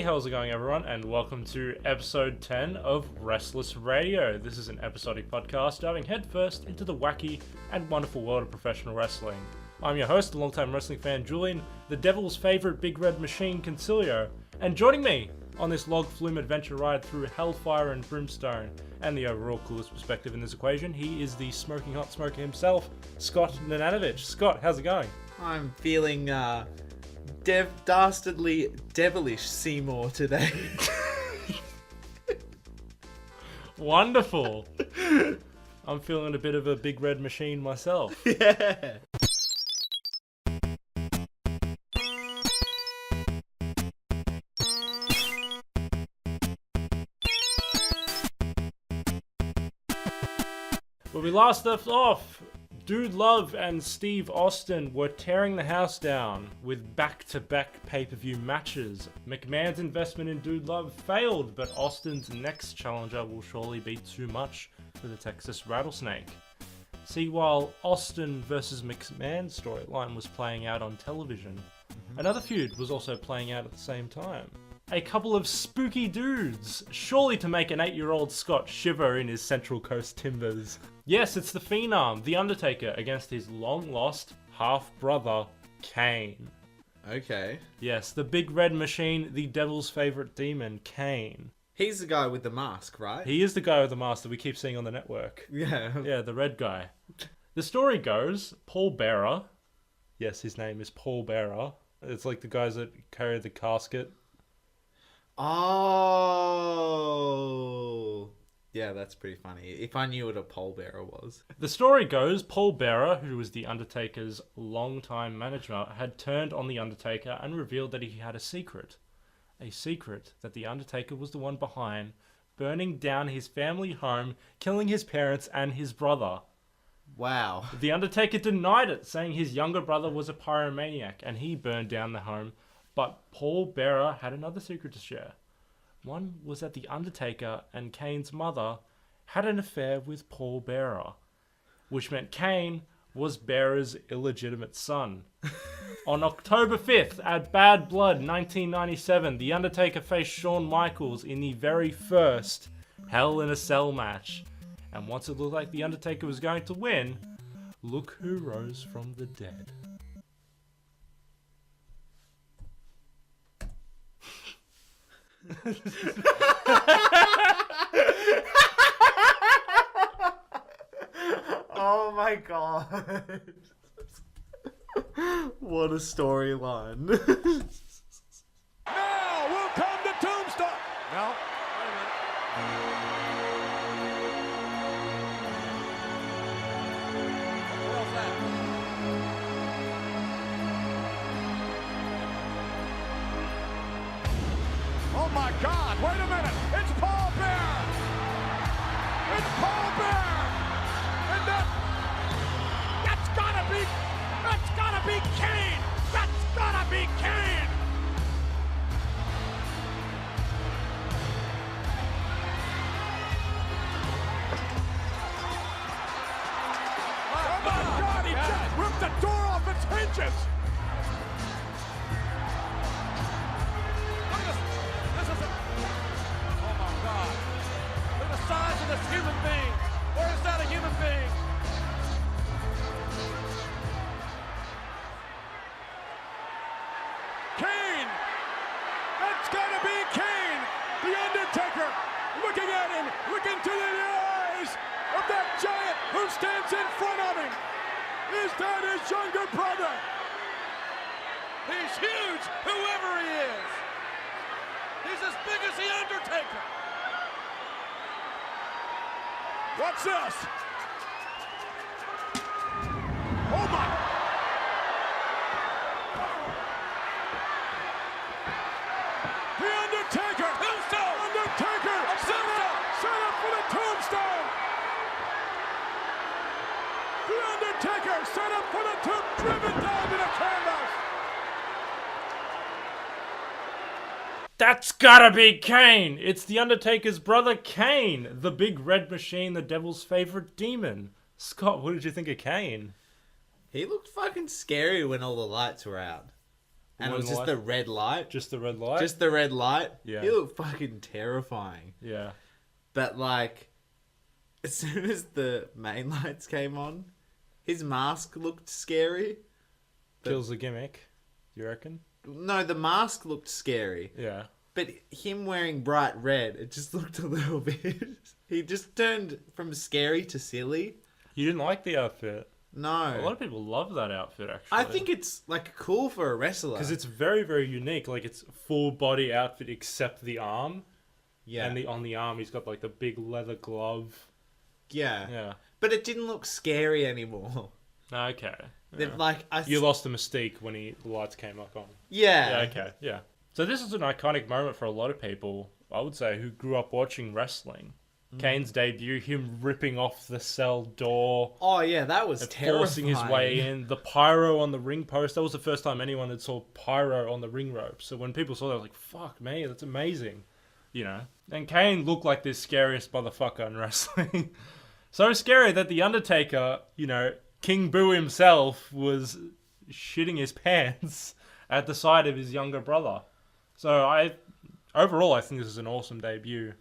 how's it going, everyone? And welcome to episode 10 of Wrestless Radio. This is an episodic podcast diving headfirst into the wacky and wonderful world of professional wrestling. I'm your host, a longtime wrestling fan, Julian, the devil's favourite Big Red Machine, Concilio. And joining me on this log flume adventure ride through hellfire and brimstone, and the overall coolest perspective in this equation, he is the smoking hot smoker himself, Scott Nananovich. Scott, how's it going? I'm feeling dastardly devilish Seymour today. Wonderful. I'm feeling a bit of a Big Red Machine myself. Yeah. When we last left off, Dude Love and Steve Austin were tearing the house down with back-to-back pay-per-view matches. McMahon's investment in Dude Love failed, but Austin's next challenger will surely be too much for the Texas Rattlesnake. See, while Austin versus McMahon storyline was playing out on television, another feud was also playing out at the same time. A couple of spooky dudes, surely to make an 8-year-old Scot shiver in his Central Coast timbers. Yes, it's the Phenom, The Undertaker, against his long-lost half-brother, Kane. Okay. Yes, the Big Red Machine, the devil's favourite demon, Kane. He's the guy with the mask, right? He is the guy with the mask that we keep seeing on the network. Yeah. Yeah, the red guy. The story goes, Paul Bearer, yes, his name is Paul Bearer. It's like the guys that carry the casket. Oh. Yeah, that's pretty funny. If I knew what a pallbearer was. The story goes, Paul Bearer, who was The Undertaker's longtime manager, had turned on The Undertaker and revealed that he had a secret. A secret that The Undertaker was the one behind burning down his family home, killing his parents and his brother. Wow. The Undertaker denied it, saying his younger brother was a pyromaniac and he burned down the home. But Paul Bearer had another secret to share. One was that The Undertaker and Kane's mother had an affair with Paul Bearer, which meant Kane was Bearer's illegitimate son. On October 5th, at Bad Blood 1997, The Undertaker faced Shawn Michaels in the very first Hell in a Cell match. And once it looked like The Undertaker was going to win, look who rose from the dead. Oh my god. What a storyline. Now will come the tombstone. No. What else that? Oh my God! Wait a minute! It's Paul Bearer! It's Paul Bearer! And that's gotta be Kane! That's gotta be Kane! Oh my God! He just ripped the door off its hinges! Look at this! This is a... Oh my God! Look at the size of this human being! Or is that a human being? Kane! That's gotta be Kane! The Undertaker looking at him, looking to the eyes of that giant who stands in front of him. Is that his younger brother? He's huge, whoever he is. He's as big as the Undertaker. What's this? Oh my! The Undertaker! Tombstone! Undertaker! Set up for the tombstone! The Undertaker set up for the tombstone! Driven down to the canvas! That's gotta be Kane! It's The Undertaker's brother Kane, the Big Red Machine, the devil's favourite demon. Scott, what did you think of Kane? He looked fucking scary when all the lights were out. And it was just the red light. Just the red light? Just the red light. Yeah. He looked fucking terrifying. Yeah. But, like, as soon as the main lights came on, his mask looked scary. Kills the gimmick, you reckon? No, the mask looked scary. Yeah. But him wearing bright red, it just looked a little bit... He just turned from scary to silly. You didn't like the outfit? No. A lot of people love that outfit, actually. I think it's, like, cool for a wrestler. Because it's very, very unique. Like, it's full body outfit except the arm. Yeah. And on the arm, he's got, like, the big leather glove. Yeah. Yeah. But it didn't look scary anymore. Okay. Yeah. Like, You lost the mystique when the lights came back on. Yeah. Yeah, okay. Yeah. So this is an iconic moment for a lot of people, I would say, who grew up watching wrestling. Kane's debut, him ripping off the cell door. Oh, yeah, that was terrifying. Forcing his way in. The pyro on the ring post. That was the first time anyone had saw pyro on the ring rope. So when people saw that, I was like, fuck me, that's amazing. You know? And Kane looked like this scariest motherfucker in wrestling. So scary that The Undertaker, you know, King Boo himself, was shitting his pants at the sight of his younger brother. So overall, I think this is an awesome debut.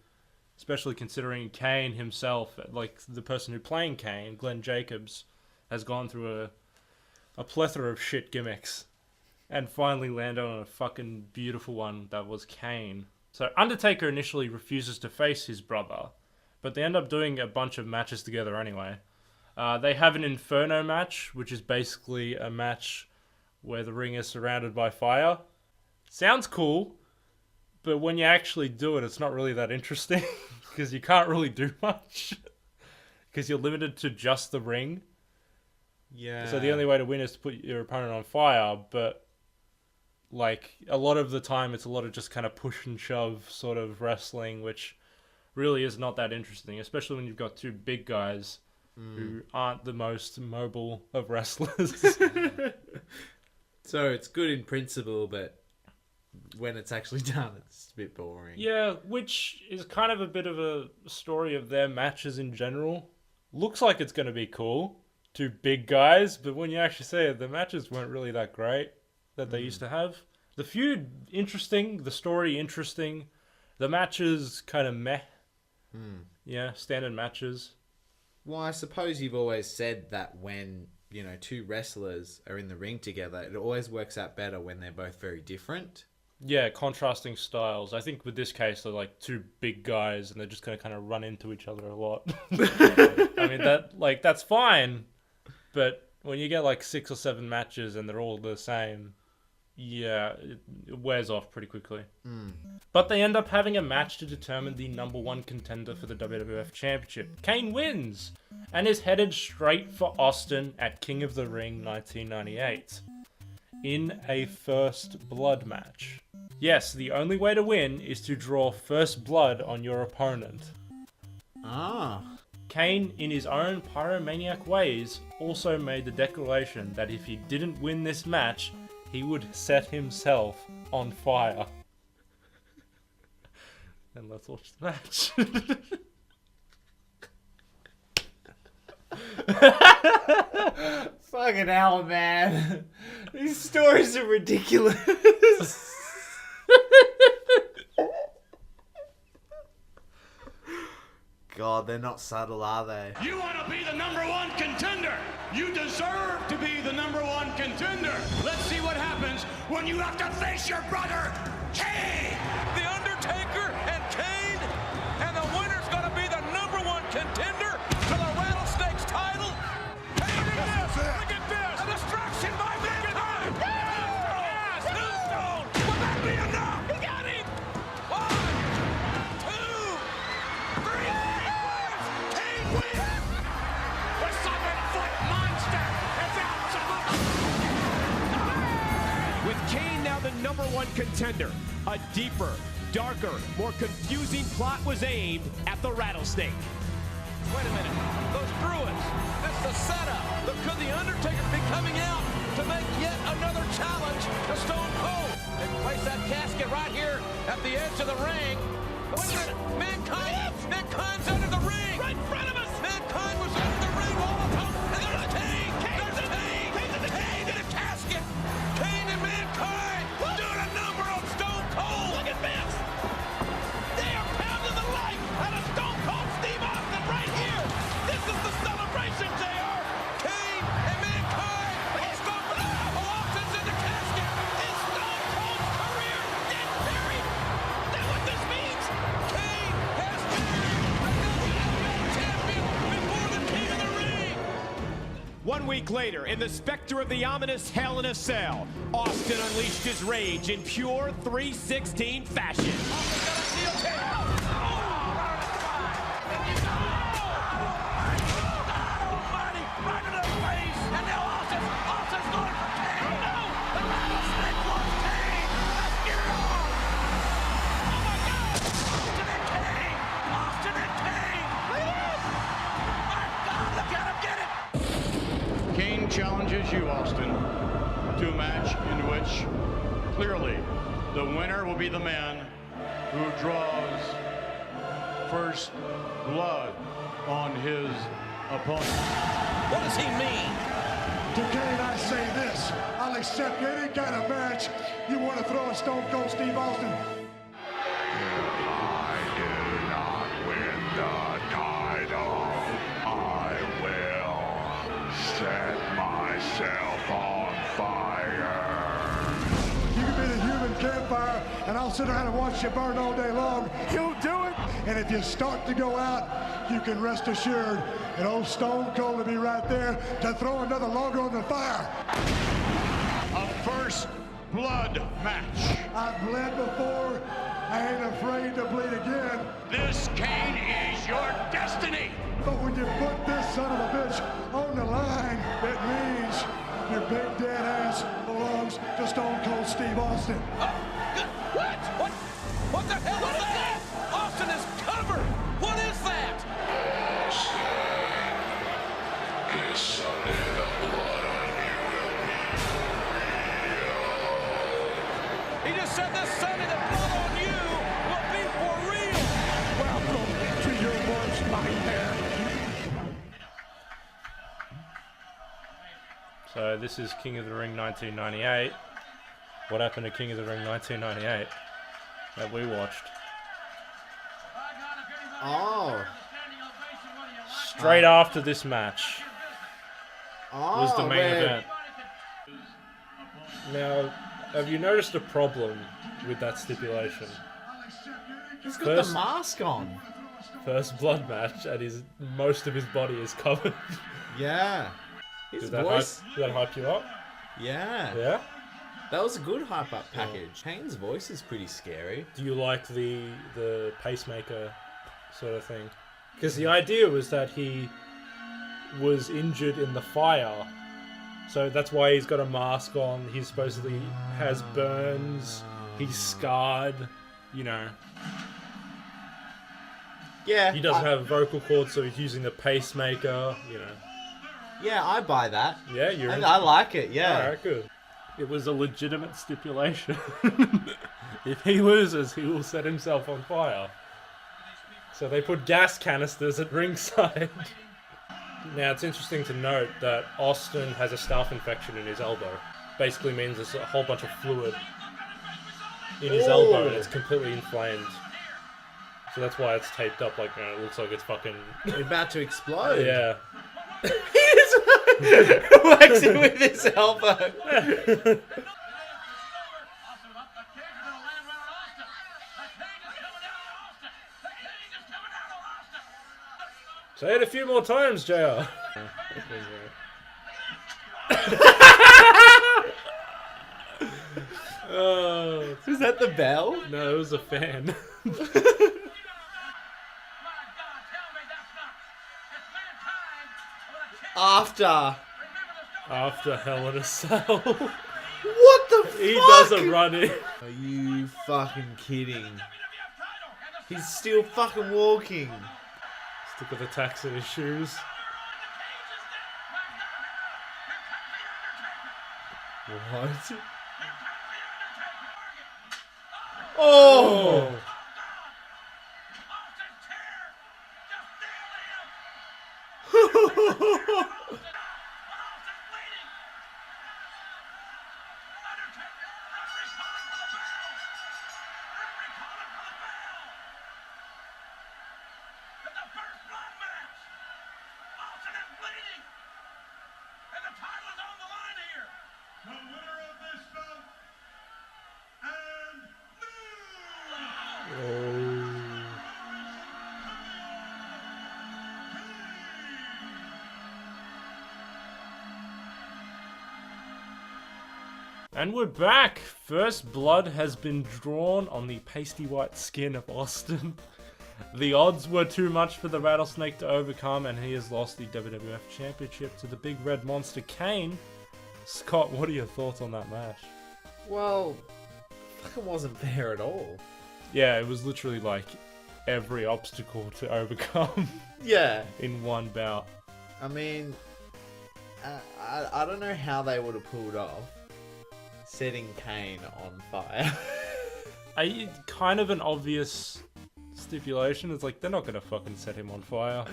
Especially considering Kane himself, like the person who playing Kane, Glenn Jacobs, has gone through a plethora of shit gimmicks. And finally landed on a fucking beautiful one that was Kane. So Undertaker initially refuses to face his brother, but they end up doing a bunch of matches together anyway. They have an Inferno match, which is basically a match where the ring is surrounded by fire. Sounds cool. But when you actually do it, it's not really that interesting because you can't really do much because you're limited to just the ring. Yeah. So the only way to win is to put your opponent on fire. But like a lot of the time, it's a lot of just kind of push and shove sort of wrestling, which really is not that interesting, especially when you've got two big guys who aren't the most mobile of wrestlers. So it's good in principle, but when it's actually done, it's a bit boring. Yeah, which is kind of a bit of a story of their matches in general. Looks like it's going to be cool. Two big guys, but when you actually see it, the matches weren't really that great that they used to have. The feud, interesting. The story, interesting. The matches, kind of meh. Yeah, standard matches. Well, I suppose you've always said that when, you know, two wrestlers are in the ring together, it always works out better when they're both very different. Yeah, contrasting styles. I think with this case, they're like two big guys and they're just going to kind of run into each other a lot. I mean, that's fine. But when you get like 6 or 7 matches and they're all the same, yeah, it wears off pretty quickly. But they end up having a match to determine the #1 contender for the WWF Championship. Kane wins and is headed straight for Austin at King of the Ring 1998. In a first blood match. Yes, the only way to win is to draw first blood on your opponent. Ah. Kane, in his own pyromaniac ways, also made the declaration that if he didn't win this match, he would set himself on fire. And let's watch the match. Fucking hell, man. These stories are ridiculous. God, they're not subtle, are they? You want to be the #1 contender. You deserve to be the #1 contender. Let's see what happens when you have to face your brother, Kane. The Undertaker and Kane, and the winner's going to be the #1 contender for the Rattlesnakes title. Look at this. A destruction by mankind. Yes. Tombstone. Will that be enough? He got him. 1, 2, 3. Kane wins. The 7-foot monster is absolute. With Kane now the #1 contender, a deeper, darker, more confusing plot was aimed at the Rattlesnake. Wait a minute. Those Bruins. That's the setup. Look, could the Undertaker be coming out to make yet another challenge to Stone Cold? They place that casket right here at the edge of the ring. Wait a minute. Mankind's under the ring. Right in front of us. Mankind was under the ring all along. And there's Kane. There's Kane. Kane in the casket. Kane and Mankind. 1 week later, in the specter of the ominous Hell in a Cell, Austin unleashed his rage in pure 316 fashion. Kane challenges you, Austin, to a match in which clearly the winner will be the man who draws first blood on his opponent. What does he mean? To Kane, I say this. I'll accept any kind of match you want to throw at Stone Cold Steve Austin. I do not win the title. I will set myself on fire. You can be the human campfire, and I'll sit around and watch you burn all day long. You'll do it. And if you start to go out, you can rest assured that old Stone Cold will be right there to throw another log on the fire. A first blood match. I've bled before. I ain't afraid to bleed again. This, Kane, is your destiny. But when you put this son of a bitch on the line, it means your big dead ass belongs to Stone Cold Steve Austin. What the hell is that? Austin is covered. What is that? This Sunday, the blood on you will be real. He just said this Sunday the blood on you will be for real. Welcome to your worst nightmare. So this is King of the Ring 1998. What happened to King of the Ring 1998 that we watched? Oh. Straight after this match was the main where- event. Now, have you noticed a problem with that stipulation? He's got First- the mask on. First blood match, and most of his body is covered. Yeah. His Did that voice. hype you up? Yeah. Yeah? That was a good hype up package. Kane's voice is pretty scary. Do you like the pacemaker sort of thing? Because the idea was that he was injured in the fire, so that's why he's got a mask on. He supposedly has burns. He's scarred. You know, Yeah. he doesn't have a vocal cord, so he's using the pacemaker. You know. Yeah, I buy that. Yeah, you're. I like it. Yeah. Alright, good. It was a legitimate stipulation. If he loses, he will set himself on fire. So they put gas canisters at ringside. Now, it's interesting to note that Austin has a staph infection in his elbow. Basically means there's a whole bunch of fluid in his elbow and it's completely inflamed. So that's why it's taped up like, it looks like it's fucking... You're about to explode. Yeah. He's waxing with his elbow. Say it a few more times, JR. Oh, Is that the bell? no, it was a fan. After. After Hell in a Cell. What the fuck? He does a run in. Are you fucking kidding? He's still fucking walking. Stick with the tacks in his shoes. What? Oh! And we're back! First blood has been drawn on the pasty white skin of Austin. The odds were too much for the Rattlesnake to overcome, and he has lost the WWF Championship to the Big Red Monster Kane. Scott, what are your thoughts on that match? Well, fucking wasn't fair at all. Yeah, it was literally like every obstacle to overcome Yeah. in one bout. I mean, I don't know how they would have pulled off setting Kane on fire. Kind of an obvious stipulation. It's like, they're not going to fucking set him on fire.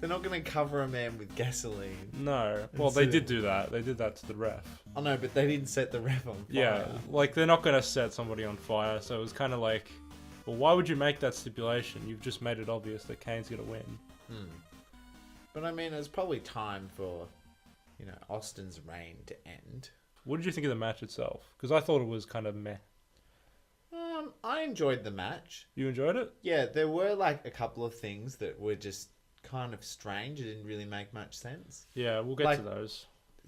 They're not going to cover a man with gasoline. No. Well, they did do that. They did that to the ref. I know, but they didn't set the ref on fire. Yeah, like, they're not going to set somebody on fire, so it was kind of like, well, why would you make that stipulation? You've just made it obvious that Kane's going to win. But I mean, it was probably time for, Austin's reign to end. What did you think of the match itself? Because I thought it was kind of meh. I enjoyed the match. You enjoyed it? Yeah, there were like a couple of things that were just kind of strange. It didn't really make much sense. Yeah, we'll get to those.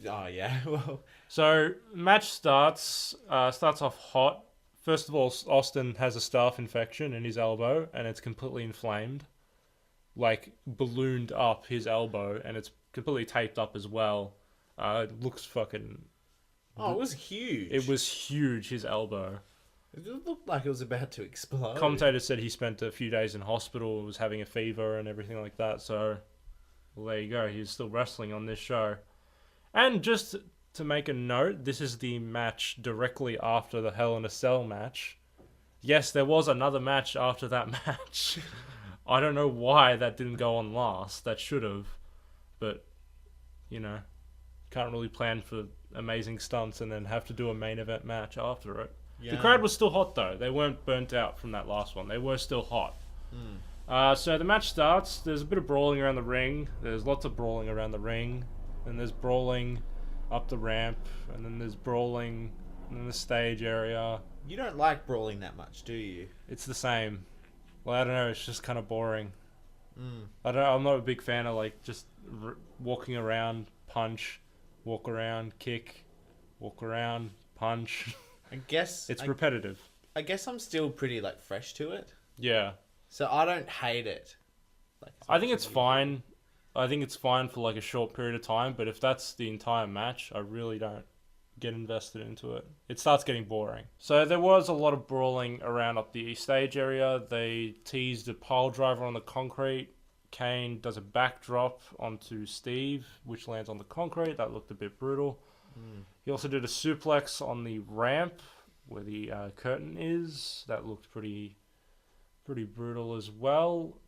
Oh yeah, well. So match starts off hot. First of all, Austin has a staph infection in his elbow, and it's completely inflamed, like ballooned up his elbow, and it's completely taped up as well. It looks fucking. Oh, it was huge. It was huge. His elbow. It looked like it was about to explode. Commentator said he spent a few days in hospital, was having a fever and everything like that. So, well, there you go. He's still wrestling on this show. And just to make a note, this is the match directly after the Hell in a Cell match. Yes, there was another match after that match. I don't know why that didn't go on last. That should have. But, can't really plan for amazing stunts and then have to do a main event match after it. Yeah. The crowd was still hot, though. They weren't burnt out from that last one. They were still hot. So the match starts. There's a bit of brawling around the ring. There's lots of brawling around the ring. And there's brawling up the ramp. And then there's brawling in the stage area. You don't like brawling that much, do you? It's the same. Well, I don't know. It's just kind of boring. I'm not a big fan of just walking around, punch, walk around, kick, walk around, punch. I guess it's repetitive. I guess I'm still pretty fresh to it. Yeah. So I don't hate it. I think it's fine. I think it's fine for a short period of time, but if that's the entire match, I really don't get invested into it. It starts getting boring. So there was a lot of brawling around up the stage area. They teased a pile driver on the concrete. Kane does a backdrop onto Steve, which lands on the concrete. That looked a bit brutal. He also did a suplex on the ramp where the curtain is. That looked pretty brutal as well.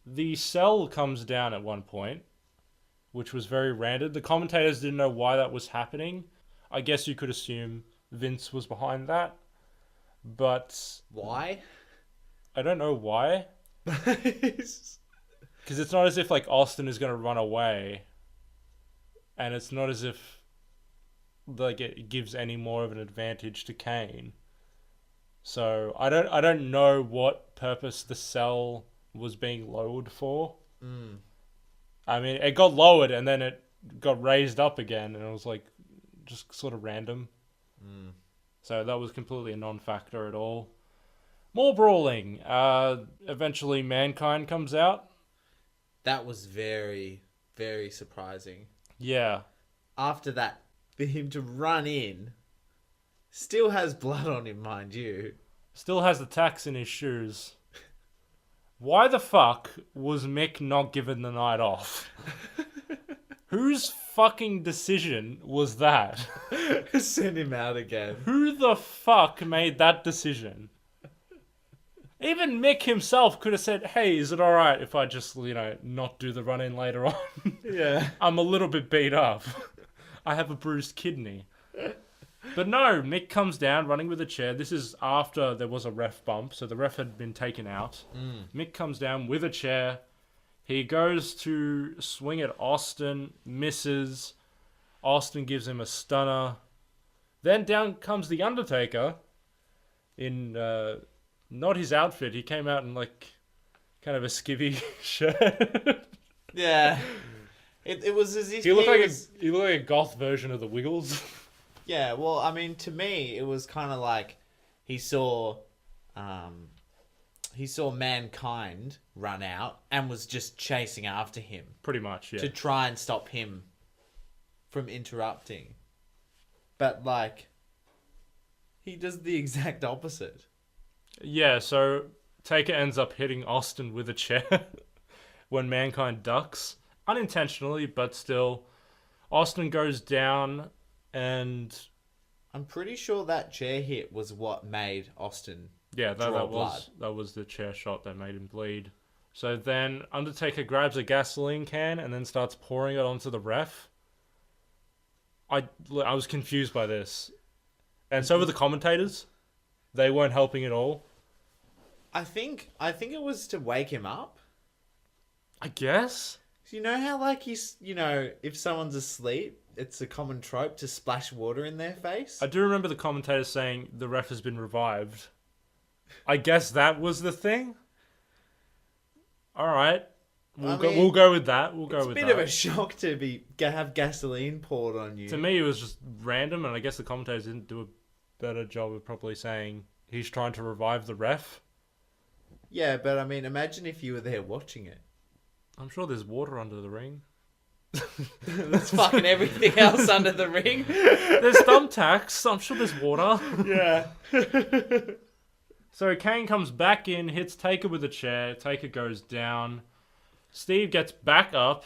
The cell comes down at one point, which was very random. The commentators didn't know why that was happening. I guess you could assume Vince was behind that. But... why? I don't know why. Because it's not as if Austin is going to run away. And it's not as if it gives any more of an advantage to Kane. So I don't know what purpose the cell was being lowered for. I mean, it got lowered and then it got raised up again, and it was just sort of random. So that was completely a non-factor at all. More brawling. Eventually Mankind comes out. That was very, very surprising. Yeah. After that, for him to run in, still has blood on him, mind you. Still has the tacks in his shoes. Why the fuck was Mick not given the night off? Whose fucking decision was that? Send him out again. Who the fuck made that decision? Even Mick himself could have said, hey, is it alright if I just, not do the run-in later on? Yeah. I'm a little bit beat up. I have a bruised kidney. But no, Mick comes down running with a chair. This is after there was a ref bump, so the ref had been taken out. Mick comes down with a chair. He goes to swing at Austin, misses. Austin gives him a stunner. Then down comes The Undertaker in not his outfit. He came out in kind of a skivvy shirt. Yeah. It was as if he looked like a goth version of the Wiggles. Yeah, well, I mean, to me, it was kind of like he saw Mankind run out and was just chasing after him Pretty much, yeah. to try and stop him from interrupting. But, like, he does the exact opposite. Yeah, so Taker ends up hitting Austin with a chair when Mankind ducks. Unintentionally, but still. Austin goes down, and I'm pretty sure that chair hit was what made Austin yeah, draw blood. that was the chair shot that made him bleed. So then Undertaker grabs a gasoline can and then starts pouring it onto the ref. I was confused by this. And so were the commentators. They weren't helping at all. I think it was to wake him up. I guess. You know how, like, if someone's asleep, it's a common trope to splash water in their face? I do remember the commentators saying the ref has been revived. I guess that was the thing. All right. We'll go with that. We'll go with that. It's a bit of a shock to have gasoline poured on you. To me, it was just random, and I guess the commentators didn't do a better job of properly saying he's trying to revive the ref. Yeah, but I mean, imagine if you were there watching it. I'm sure there's water under the ring. There's fucking everything else under the ring. There's thumbtacks. I'm sure there's water. Yeah. So Kane comes back in, hits Taker with a chair. Taker goes down. Steve gets back up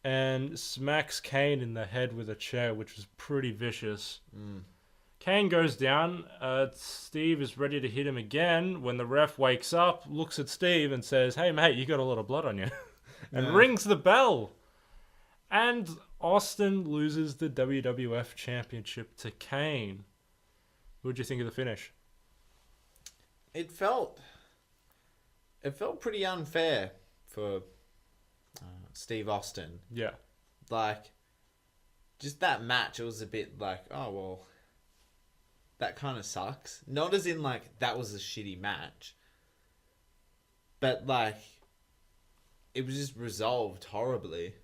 and smacks Kane in the head with a chair, which was pretty vicious. Kane goes down. Steve is ready to hit him again when the ref wakes up, looks at Steve and says, "Hey, mate, you got a lot of blood on you." And rings the bell. And Austin loses the WWF Championship to Kane. What did you think of the finish? It felt pretty unfair for Steve Austin. Yeah. Like, just that match, it was a bit like, oh, well, that kind of sucks. Not as in, like, that was a shitty match. But, like, it was just resolved horribly.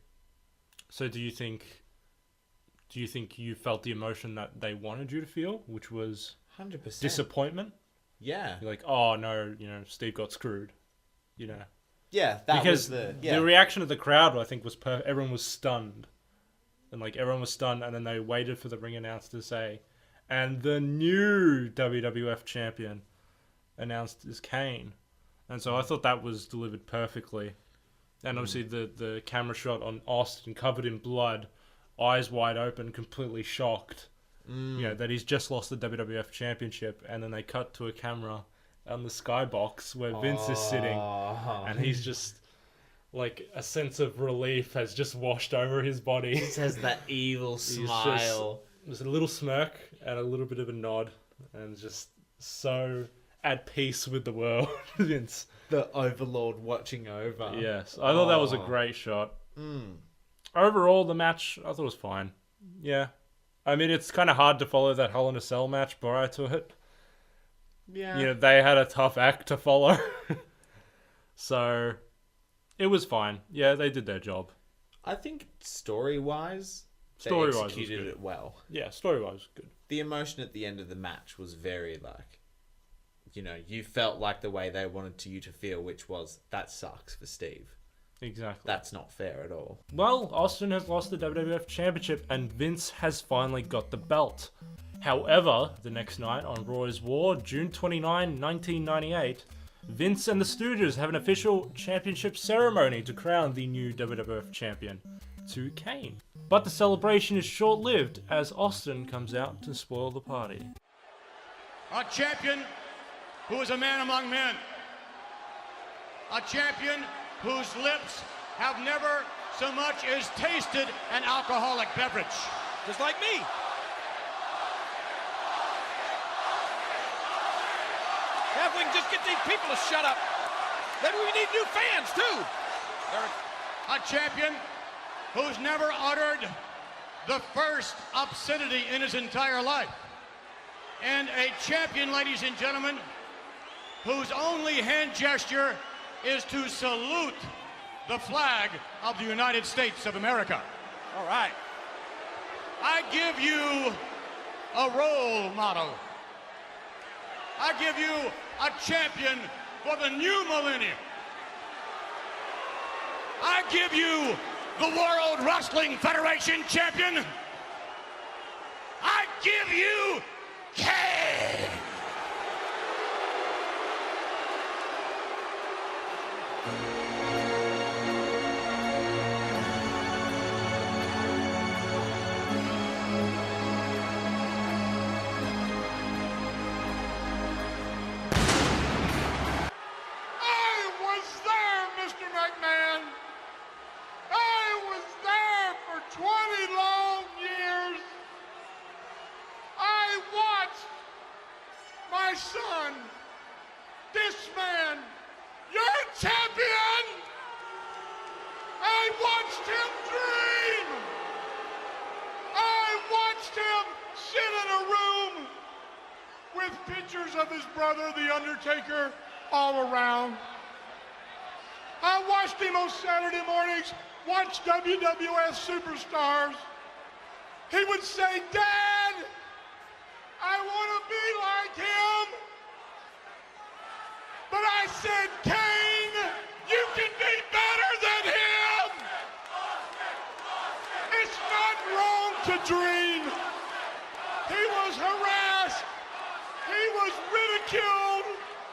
So do you think you felt the emotion that they wanted you to feel, which was 100%. disappointment? Yeah. You're like, oh no, Steve got screwed. Yeah, that because was the reaction of the crowd, I think, was everyone was stunned. And like everyone was stunned, and then they waited for the ring announcer to say, and the new WWF champion announced is Kane. And so I thought that was delivered perfectly. And obviously the camera shot on Austin covered in blood, eyes wide open, completely shocked. That he's just lost the WWF Championship, and then they cut to a camera on the skybox where Vince is sitting, and he's just like a sense of relief has just washed over his body. He has that evil smile. There's a little smirk and a little bit of a nod, and just so at peace with the world. Vince, the Overlord watching over. Yes, I thought that was a great shot. Overall, the match I thought was fine. Yeah. I mean, it's kind of hard to follow that Hell in a Cell match prior to it. Yeah. They had a tough act to follow. So, it was fine. Yeah, they did their job. I think story-wise, they executed it well. Yeah, story-wise was good. The emotion at the end of the match was very, like, you felt like the way they wanted you to feel, which was, that sucks for Steve. Exactly. That's not fair at all. Well, Austin has lost the WWF Championship and Vince has finally got the belt. However, the next night on Raw is War, June 29, 1998, Vince and the Stooges have an official championship ceremony to crown the new WWF champion to Kane. But the celebration is short-lived as Austin comes out to spoil the party. A champion who is a man among men. A champion whose lips have never so much as tasted an alcoholic beverage. Just like me. Yeah, if we can just get these people to shut up. Maybe we need new fans, too. A champion who's never uttered the first obscenity in his entire life. And a champion, ladies and gentlemen, whose only hand gesture is to salute the flag of the United States of America. All right. I give you a role model. I give you a champion for the new millennium. I give you the World Wrestling Federation champion. I give you Kane. I was there, Mr. McMahon. I was there for 20 long years. I watched my son, this man, your champion. I watched him dream. I watched him sit in a room with pictures of his brother, The Undertaker, all around. I watched him on Saturday mornings watch WWF Superstars. He would say, "Dad, I want to be like him." But I said, "Kane, you can be better than him." It's not wrong to dream. He was harassed. He was ridiculed.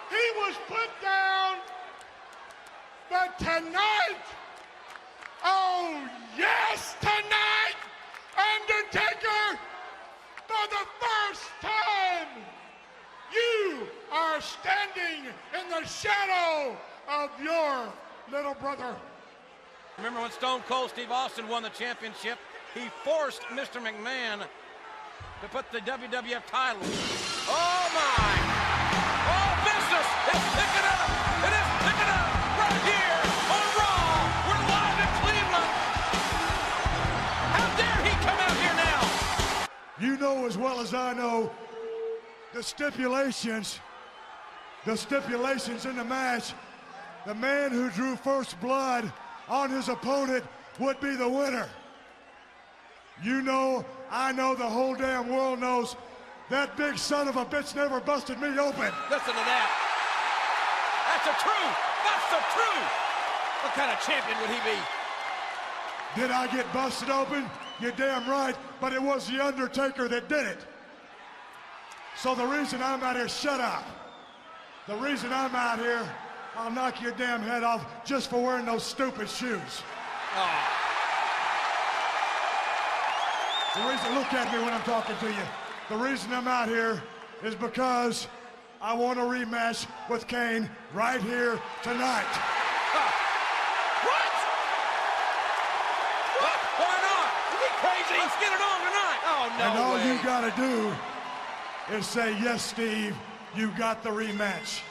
He was put down. But tonight, oh yes, tonight, Undertaker, for the first time, you are standing in the shadow of your little brother. Remember when Stone Cold Steve Austin won the championship? He forced Mr. McMahon to put the WWF title. Oh my! Oh, business is picking up! It is picking up right here on Raw! We're live in Cleveland! How dare he come out here now? You know as well as I know the stipulations in the match. The man who drew first blood on his opponent would be the winner. You know, I know, the whole damn world knows that big son of a bitch never busted me open. Listen to that. That's the truth. That's the truth. What kind of champion would he be? Did I get busted open? You're damn right, but it was The Undertaker that did it. So the reason I'm out here, shut up. The reason I'm out here, I'll knock your damn head off just for wearing those stupid shoes. Oh. The reason, look at me when I'm talking to you. The reason I'm out here is because I want a rematch with Kane right here tonight. What? What? Why not? Are you crazy? Let's get it on tonight. Oh, no And all way. you gotta do is say, "Yes, Steve, you got the rematch."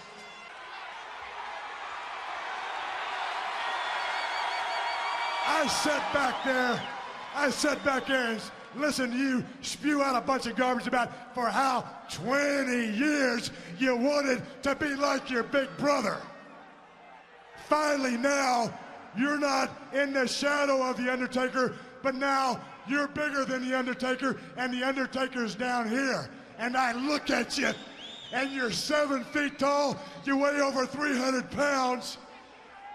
I sat back there and listened to you spew out a bunch of garbage about for how 20 years you wanted to be like your big brother. Finally now, you're not in the shadow of The Undertaker, but now you're bigger than The Undertaker, and The Undertaker's down here. And I look at you, and you're 7 feet tall, you weigh over 300 pounds,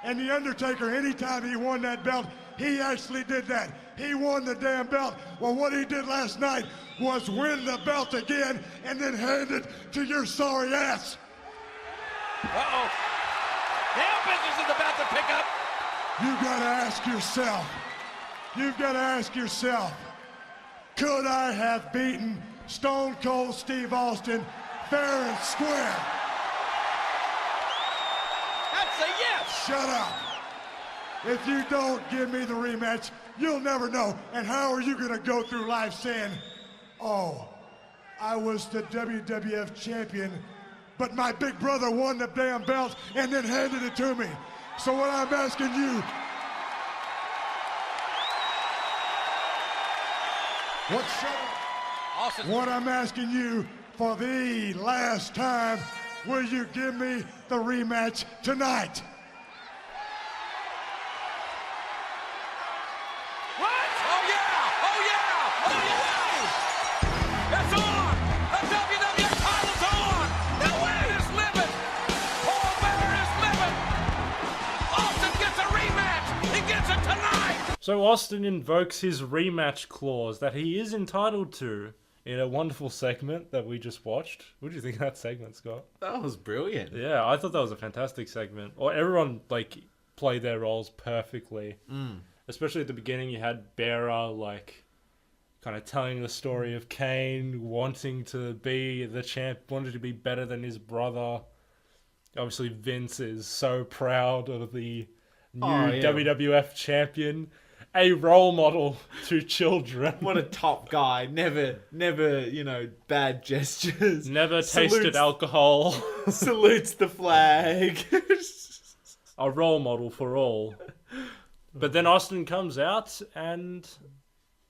and The Undertaker, anytime he won that belt, he actually did that. He won the damn belt. Well, what he did last night was win the belt again and then hand it to your sorry ass. Uh-oh. Now business is about to pick up. You've got to ask yourself, could I have beaten Stone Cold Steve Austin fair and square? That's a yes. Shut up. If you don't give me the rematch, you'll never know. And how are you going to go through life saying, "Oh, I was the WWF champion, but my big brother won the damn belt and then handed it to me"? So what I'm asking you, what I'm asking you for the last time, will you give me the rematch tonight? What? Oh, yeah! Oh, yeah! Oh, yeah! That's on! So Austin invokes his rematch clause that he is entitled to in a wonderful segment that we just watched. What do you think of that segment, Scott? That was brilliant. Yeah, I thought that was a fantastic segment. Or everyone played their roles perfectly. Especially at the beginning, you had Bearer kind of telling the story of Kane wanting to be the champ, wanted to be better than his brother. Obviously, Vince is so proud of the new WWF champion, a role model to children. What a top guy. Never, bad gestures. Never tasted alcohol. Salutes the flag. A role model for all. But then Austin comes out and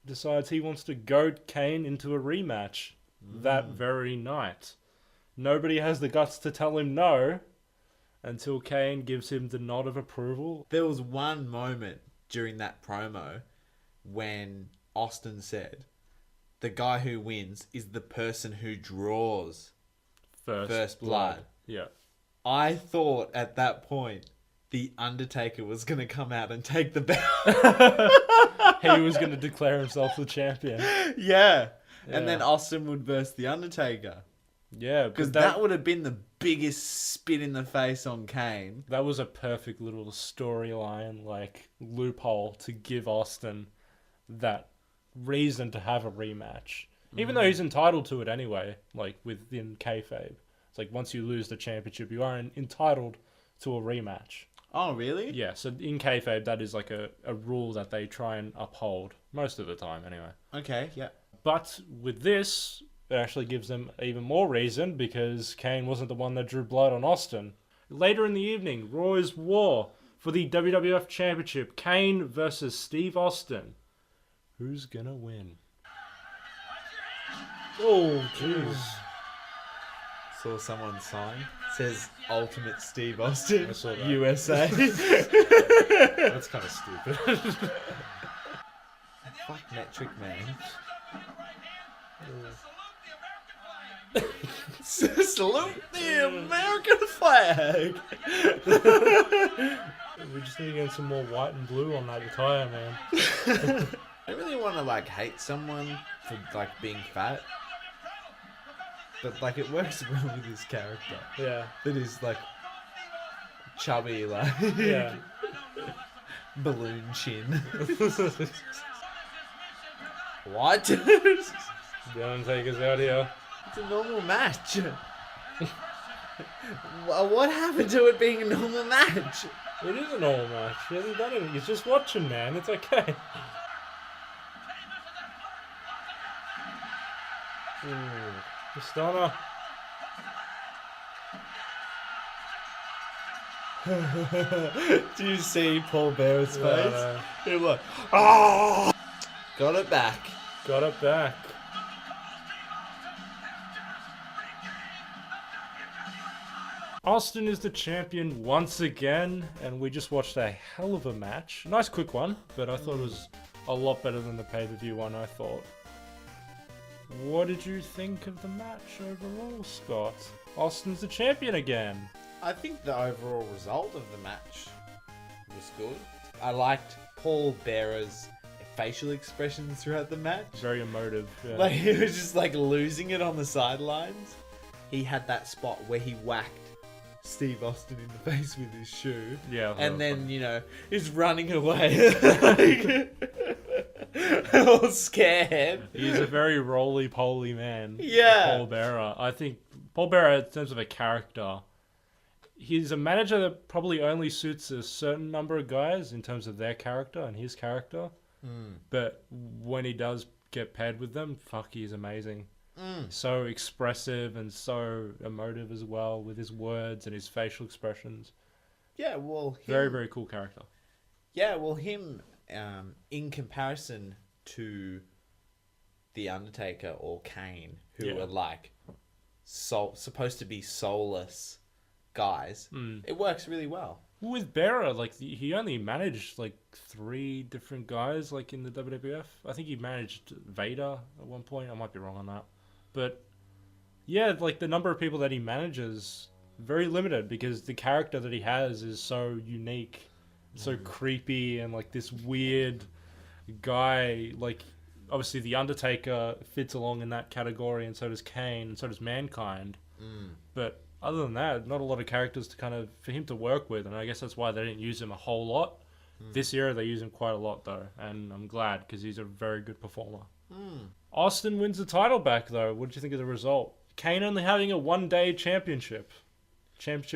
decides he wants to goad Kane into a rematch that very night. Nobody has the guts to tell him no until Kane gives him the nod of approval. There was one moment during that promo when Austin said, the guy who wins is the person who draws first blood. Yeah. I thought at that point the Undertaker was going to come out and take the belt. He was going to declare himself the champion. Yeah. And then Austin would verse the Undertaker. Yeah. Because that would have been the biggest spit in the face on Kane. That was a perfect little storyline, loophole to give Austin that reason to have a rematch. Even though he's entitled to it anyway, within kayfabe. It's once you lose the championship, you are entitled to a rematch. Oh, really? Yeah, so in kayfabe, that is a rule that they try and uphold. Most of the time, anyway. Okay, yeah. But with this, it actually gives them even more reason because Kane wasn't the one that drew blood on Austin. Later in the evening, Raw's War for the WWF Championship. Kane versus Steve Austin. Who's gonna win? Oh, jeez. Saw someone sign. Says Ultimate Steve Austin, I saw that. USA. That's kind of stupid. Fuck Metric Man. Salute the American flag. We just need to get some more white and blue on that attire, man. I really want to hate someone for being fat, but it works well with his character. Yeah. That is chubby, Yeah. balloon chin. What? The Undertaker's out here. It's a normal match. What happened to it being a normal match? It is a normal match. He hasn't done anything. He's just watching, man. It's okay. The stunner. Do you see Paul Bearer's face? No. He was oh! Got it back. Got it back. Austin is the champion once again, and we just watched a hell of a match. Nice quick one, but I thought it was a lot better than the pay-per-view one, I thought. What did you think of the match overall, Scott? Austin's the champion again. I think the overall result of the match was good. I liked Paul Bearer's facial expressions throughout the match. Very emotive. Yeah. He was just losing it on the sidelines. He had that spot where he whacked Steve Austin in the face with his shoe. Yeah. And then, he's running away. All scared. He's a very roly-poly man. Yeah. Paul Bearer. I think Paul Bearer, in terms of a character, he's a manager that probably only suits a certain number of guys in terms of their character and his character. But when he does get paired with them, fuck, he's amazing. So expressive and so emotive as well with his words and his facial expressions. Yeah, well... Very, very cool character. Yeah, well, him, in comparison to The Undertaker or Kane, who are supposed to be soulless guys, it works really well. With Bearer, he only managed 3 different guys in the WWF. I think he managed Vader at one point. I might be wrong on that. But yeah, the number of people that he manages, very limited because the character that he has is so unique, so creepy and this weird guy, like, obviously The Undertaker fits along in that category, and so does Kane, and so does Mankind. But other than that, not a lot of characters to kind of, for him to work with, and I guess that's why they didn't use him a whole lot. This year they use him quite a lot, though, and I'm glad, because he's a very good performer. Austin wins the title back, though. What did you think of the result? Kane only having a one-day championship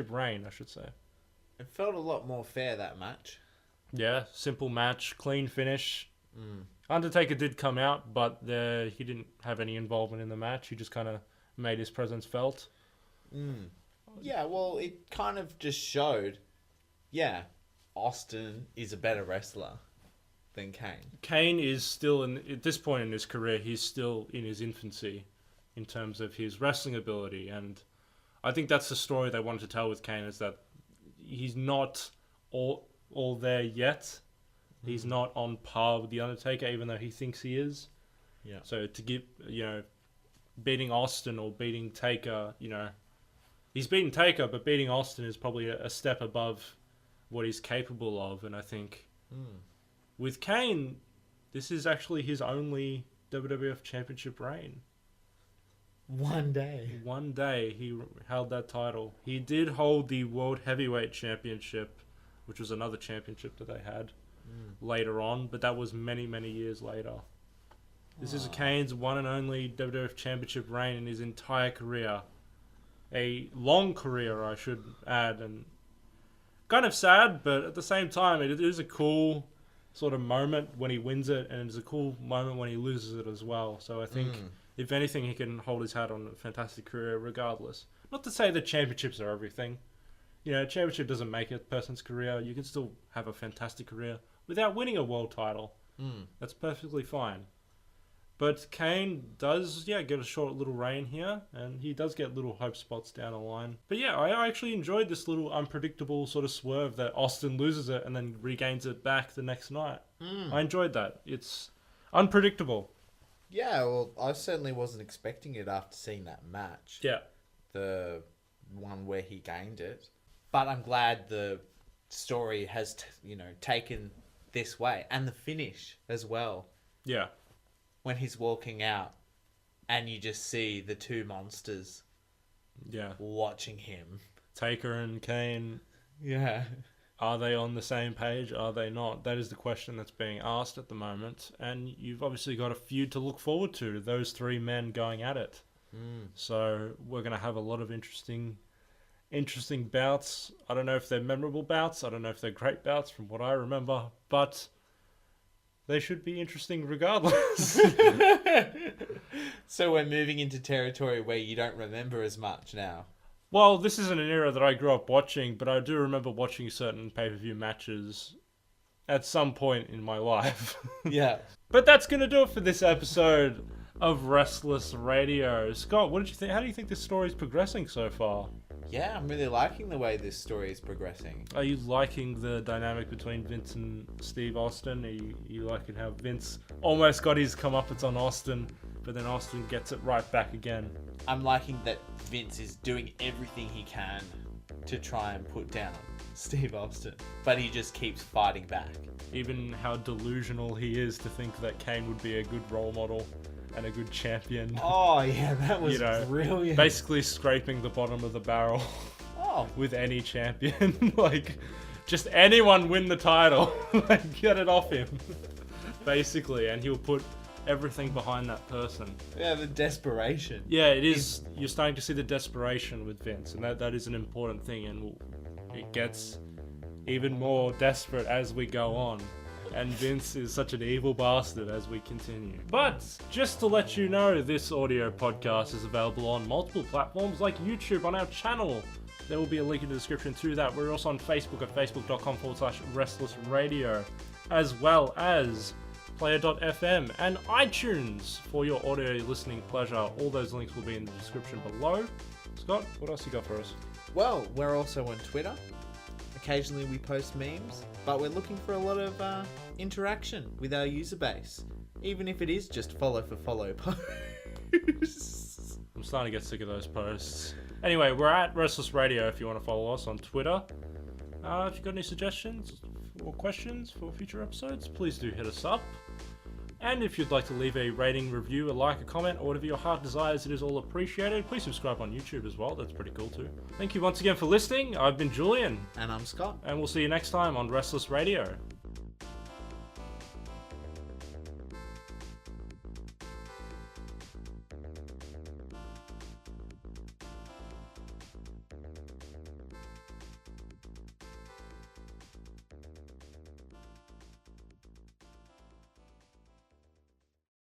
reign, I should say. It felt a lot more fair, that match. Yeah, simple match, clean finish. Undertaker did come out, but he didn't have any involvement in the match. He just kind of made his presence felt. Yeah, well, it kind of just showed, Austin is a better wrestler than Kane. Kane is still, at this point in his career, he's still in his infancy in terms of his wrestling ability. And I think that's the story they wanted to tell with Kane, is that he's not all there yet. He's not on par with The Undertaker, even though he thinks he is. Yeah. So to give, beating Austin or beating Taker, he's beaten Taker, but beating Austin is probably a step above what he's capable of. And I think with Kane, this is actually his only WWF Championship reign. One day he held that title. He did hold the World Heavyweight Championship, which was another championship that they had later on, but that was many, many years later. This is Kane's one and only WWF Championship reign in his entire career. A long career, I should add, and kind of sad, but at the same time, it is a cool sort of moment when he wins it, and it's a cool moment when he loses it as well. So I think, if anything, he can hold his hat on a fantastic career regardless. Not to say that championships are everything. A championship doesn't make a person's career. You can still have a fantastic career without winning a world title. That's perfectly fine. But Kane does, get a short little reign here, and he does get little hope spots down the line. But I actually enjoyed this little unpredictable sort of swerve that Austin loses it and then regains it back the next night. I enjoyed that. It's unpredictable. Yeah, well, I certainly wasn't expecting it after seeing that match. Yeah. The one where he gained it. But I'm glad the story has, taken this way. And the finish as well. Yeah. When he's walking out and you just see the two monsters watching him. Taker and Kane. Yeah. Are they on the same page? Are they not? That is the question that's being asked at the moment. And you've obviously got a feud to look forward to. Those three men going at it. So we're going to have a lot of interesting bouts. I don't know if they're memorable bouts. I don't know if they're great bouts from what I remember. But they should be interesting regardless. So we're moving into territory where you don't remember as much now. Well, this isn't an era that I grew up watching, but I do remember watching certain pay-per-view matches at some point in my life. Yeah. But that's going to do it for this episode of Wrestless Radio. Scott, what did you think? How do you think this story is progressing so far? Yeah, I'm really liking the way this story is progressing. Are you liking the dynamic between Vince and Steve Austin? Are you liking how Vince almost got his comeuppance on Austin, but then Austin gets it right back again? I'm liking that Vince is doing everything he can to try and put down Steve Austin, but he just keeps fighting back. Even how delusional he is to think that Kane would be a good role model and a good champion. Oh yeah, that was brilliant. Basically scraping the bottom of the barrel with any champion. Like, just anyone win the title, like, get it off him, basically, and he'll put everything behind that person. Yeah, the desperation. Yeah, it is. You're starting to see the desperation with Vince, and that is an important thing, and it gets even more desperate as we go on. And Vince is such an evil bastard as we continue. But just to let you know, this audio podcast is available on multiple platforms like YouTube on our channel. There will be a link in the description to that. We're also on Facebook at facebook.com/restlessradio, as well as player.fm and iTunes for your audio listening pleasure. All those links will be in the description below. Scott, what else you got for us? Well, we're also on Twitter. Occasionally we post memes, but we're looking for a lot of interaction with our user base, even if it is just follow for follow posts. I'm starting to get sick of those posts. Anyway, we're at Wrestless Radio if you want to follow us on Twitter. If you've got any suggestions, or questions for future episodes, please do hit us up. And if you'd like to leave a rating, review, a like, a comment, or whatever your heart desires, it is all appreciated. Please subscribe on YouTube as well. That's pretty cool too. Thank you once again for listening. I've been Julian. And I'm Scott. And we'll see you next time on Wrestless Radio.